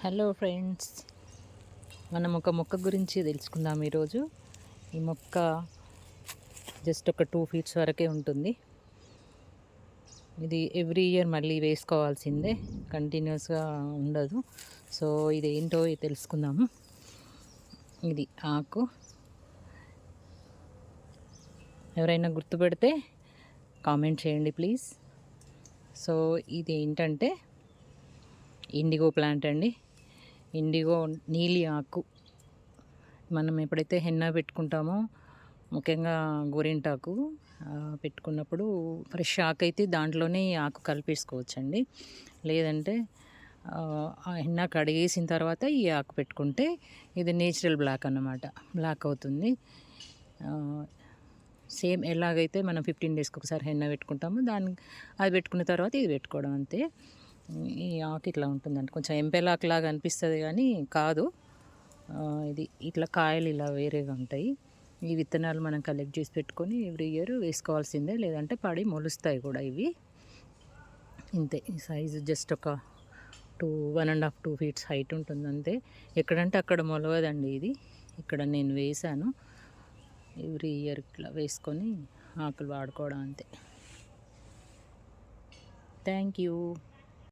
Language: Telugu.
హలో ఫ్రెండ్స్, మనం ఒక మొక్క గురించి తెలుసుకుందాం ఈరోజు. ఈ మొక్క జస్ట్ ఒక 2 ఫీట్స్ వరకే ఉంటుంది. ఇది ఎవ్రీ ఇయర్ మళ్ళీ వేసుకోవాల్సిందే, కంటిన్యూస్గా ఉండదు. సో ఇది ఏంటో తెలుసుకుందాము. ఇది ఆకు, ఎవరైనా గుర్తుపెడితే కామెంట్ చేయండి ప్లీజ్. సో ఇది ఏంటంటే ఇండిగో ప్లాంట్ అండి. ఇండిగో నీలి ఆకు. మనం ఎప్పుడైతే హెన్నా పెట్టుకుంటామో, ముఖ్యంగా గోరింటాకు పెట్టుకున్నప్పుడు ఫ్రెష్ ఆకు అయితే దాంట్లోనే ఆకు కలిపేసుకోవచ్చండి. లేదంటే ఆ హెన్నా కడిగేసిన తర్వాత ఈ ఆకు పెట్టుకుంటే ఇది నేచురల్ బ్లాక్ అన్నమాట, బ్లాక్ అవుతుంది. సేమ్ ఎలాగైతే మనం 15 డేస్కి ఒకసారి హెన్నా పెట్టుకుంటామో అది పెట్టుకున్న తర్వాత ఇది పెట్టుకోవడం అంతే. ఈ ఆకు ఇట్లా ఉంటుందండి, కొంచెం ఎంపెలాకులాగా అనిపిస్తుంది కానీ కాదు. ఇది ఇట్లా కాయలు ఇలా వేరేగా ఉంటాయి. ఈ విత్తనాలు మనం కలెక్ట్ చేసి పెట్టుకొని ఎవ్రీ ఇయర్ వేసుకోవాల్సిందే, లేదంటే పడి మొలుస్తాయి కూడా ఇవి. ఇంతే, ఈ సైజు జస్ట్ ఒక 1.5-2 ఫీట్స్ హైట్ ఉంటుంది అంతే. ఎక్కడంటే అక్కడ మొలవదండి ఇది. ఇక్కడ నేను వేసాను, ఎవ్రీ ఇయర్ ఇట్లా వేసుకొని ఆకులు వాడుకోవడం అంతే. Thank you.